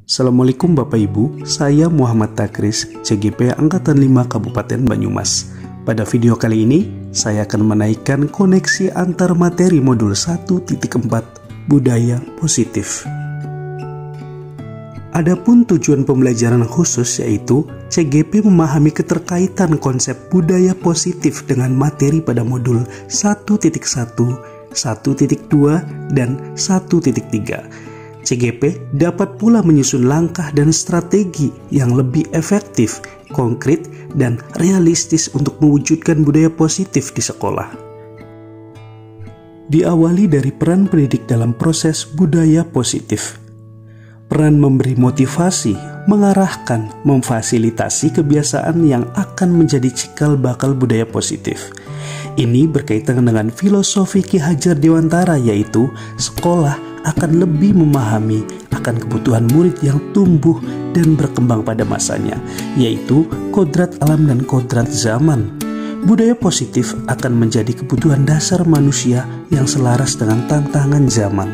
Assalamualaikum Bapak Ibu, saya Muhammad Takris, CGP Angkatan 5 Kabupaten Banyumas. Pada video kali ini, saya akan menaikkan koneksi antar materi modul 1.4 Budaya Positif. Adapun tujuan pembelajaran khusus yaitu CGP memahami keterkaitan konsep budaya positif dengan materi pada modul 1.1, 1.2, dan 1.3. CGP dapat pula menyusun langkah dan strategi yang lebih efektif, konkret, dan realistis untuk mewujudkan budaya positif di sekolah. Diawali dari peran pendidik dalam proses budaya positif. Peran memberi motivasi, mengarahkan, memfasilitasi kebiasaan yang akan menjadi cikal bakal budaya positif. Ini berkaitan dengan filosofi Ki Hajar Dewantara, yaitu sekolah akan lebih memahami akan kebutuhan murid yang tumbuh dan berkembang pada masanya, yaitu kodrat alam dan kodrat zaman. Budaya positif akan menjadi kebutuhan dasar manusia yang selaras dengan tantangan zaman.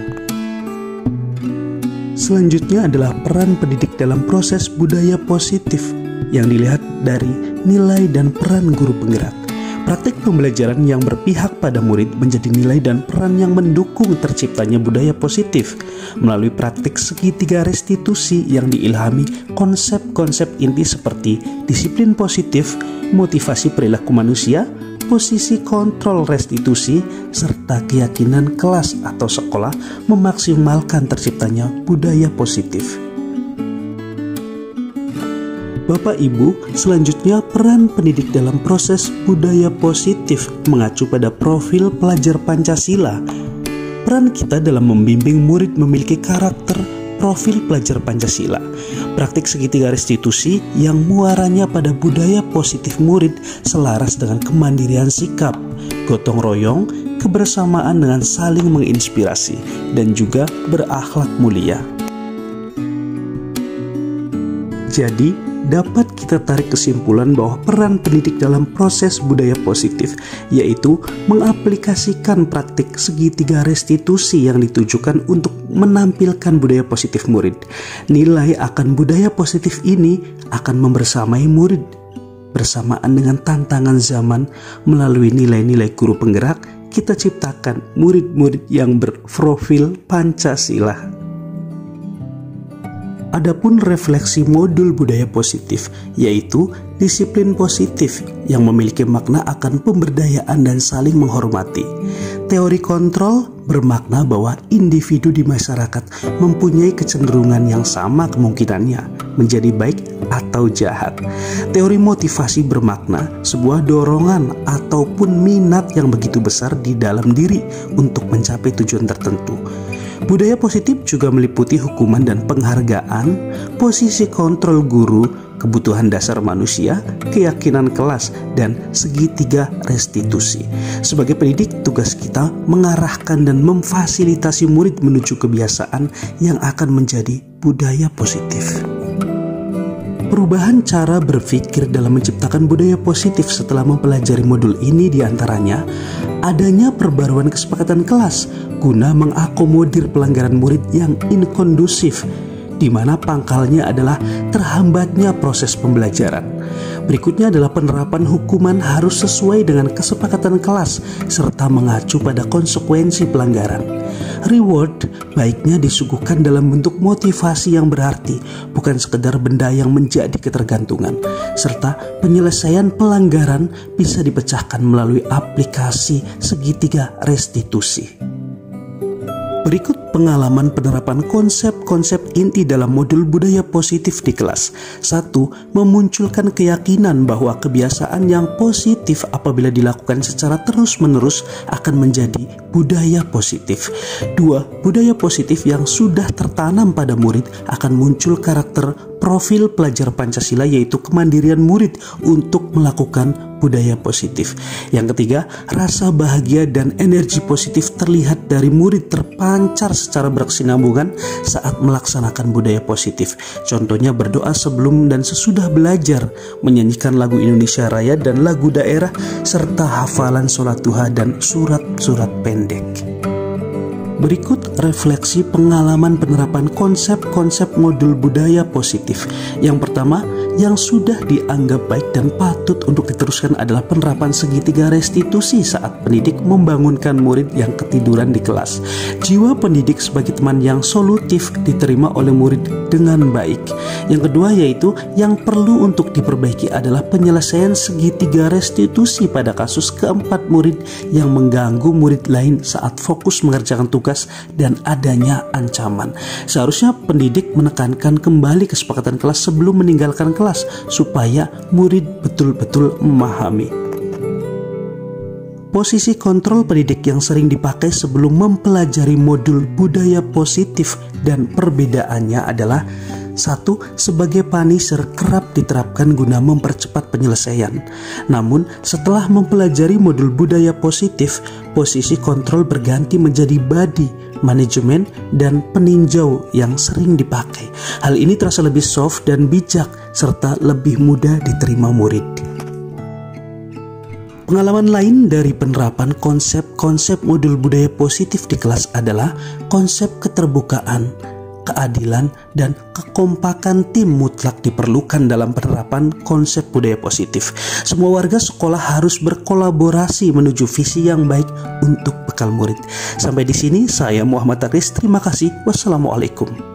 Selanjutnya adalah peran pendidik dalam proses budaya positif yang dilihat dari nilai dan peran guru penggerak. Praktik pembelajaran yang berpihak pada murid menjadi nilai dan peran yang mendukung terciptanya budaya positif melalui praktik segitiga restitusi yang diilhami konsep-konsep inti seperti disiplin positif, motivasi perilaku manusia, posisi kontrol restitusi, serta keyakinan kelas atau sekolah memaksimalkan terciptanya budaya positif. Bapak Ibu, selanjutnya peran pendidik dalam proses budaya positif mengacu pada profil pelajar Pancasila. Peran kita dalam membimbing murid memiliki karakter profil pelajar Pancasila. Praktik segitiga restitusi yang muaranya pada budaya positif murid selaras dengan kemandirian sikap, gotong royong, kebersamaan dengan saling menginspirasi, dan juga berakhlak mulia. Jadi, dapat kita tarik kesimpulan bahwa peran pendidik dalam proses budaya positif yaitu mengaplikasikan praktik segitiga restitusi yang ditujukan untuk menampilkan budaya positif murid. Nilai akan budaya positif ini akan membersamai murid bersamaan dengan tantangan zaman. Melalui nilai-nilai guru penggerak, kita ciptakan murid-murid yang berprofil Pancasila. Adapun refleksi modul budaya positif yaitu disiplin positif yang memiliki makna akan pemberdayaan dan saling menghormati. Teori kontrol bermakna bahwa individu di masyarakat mempunyai kecenderungan yang sama kemungkinannya menjadi baik atau jahat. Teori motivasi bermakna sebuah dorongan ataupun minat yang begitu besar di dalam diri untuk mencapai tujuan tertentu. Budaya positif juga meliputi hukuman dan penghargaan, posisi kontrol guru, kebutuhan dasar manusia, keyakinan kelas, dan segitiga restitusi. Sebagai pendidik, tugas kita mengarahkan dan memfasilitasi murid menuju kebiasaan yang akan menjadi budaya positif. Perubahan cara berpikir dalam menciptakan budaya positif setelah mempelajari modul ini diantaranya adanya perbaruan kesepakatan kelas guna mengakomodir pelanggaran murid yang inkondusif, di mana pangkalnya adalah terhambatnya proses pembelajaran. Berikutnya adalah penerapan hukuman harus sesuai dengan kesepakatan kelas serta mengacu pada konsekuensi pelanggaran. Reward baiknya disuguhkan dalam bentuk motivasi yang berarti, bukan sekedar benda yang menjadi ketergantungan. Serta penyelesaian pelanggaran bisa dipecahkan melalui aplikasi segitiga restitusi. Berikut pengalaman penerapan konsep-konsep inti dalam modul budaya positif di kelas. 1. Memunculkan keyakinan bahwa kebiasaan yang positif apabila dilakukan secara terus-menerus akan menjadi budaya positif. 2. Budaya positif yang sudah tertanam pada murid akan muncul karakter profil pelajar Pancasila, yaitu kemandirian murid untuk melakukan budaya positif. Yang ketiga, rasa bahagia dan energi positif terlihat dari murid terpancar secara berkesinambungan saat melaksanakan budaya positif. Contohnya berdoa sebelum dan sesudah belajar, menyanyikan lagu Indonesia Raya dan lagu daerah, serta hafalan sholat duha dan surat-surat pendek. Berikut refleksi pengalaman penerapan konsep-konsep modul budaya positif. Yang pertama, yang sudah dianggap baik dan patut untuk diteruskan adalah penerapan segitiga restitusi saat pendidik membangunkan murid yang ketiduran di kelas. Jiwa pendidik sebagai teman yang solutif diterima oleh murid dengan baik. Yang kedua yaitu yang perlu untuk diperbaiki adalah penyelesaian segitiga restitusi pada kasus keempat murid yang mengganggu murid lain saat fokus mengerjakan tugas dan adanya ancaman. Seharusnya pendidik menekankan kembali kesepakatan kelas sebelum meninggalkan kelas supaya murid betul-betul memahami. Posisi kontrol pendidik yang sering dipakai sebelum mempelajari modul budaya positif dan perbedaannya adalah: 1. Sebagai punisher kerap diterapkan guna mempercepat penyelesaian. Namun, setelah mempelajari modul budaya positif, posisi kontrol berganti menjadi body, manajemen, dan peninjau yang sering dipakai. Hal ini terasa lebih soft dan bijak, serta lebih mudah diterima murid. Pengalaman lain dari penerapan konsep-konsep modul budaya positif di kelas adalah konsep keterbukaan, keadilan, dan kekompakan tim mutlak diperlukan dalam penerapan konsep budaya positif. Semua warga sekolah harus berkolaborasi menuju visi yang baik untuk bekal murid. Sampai di sini saya Muhammad Taris. Terima kasih. Wassalamualaikum.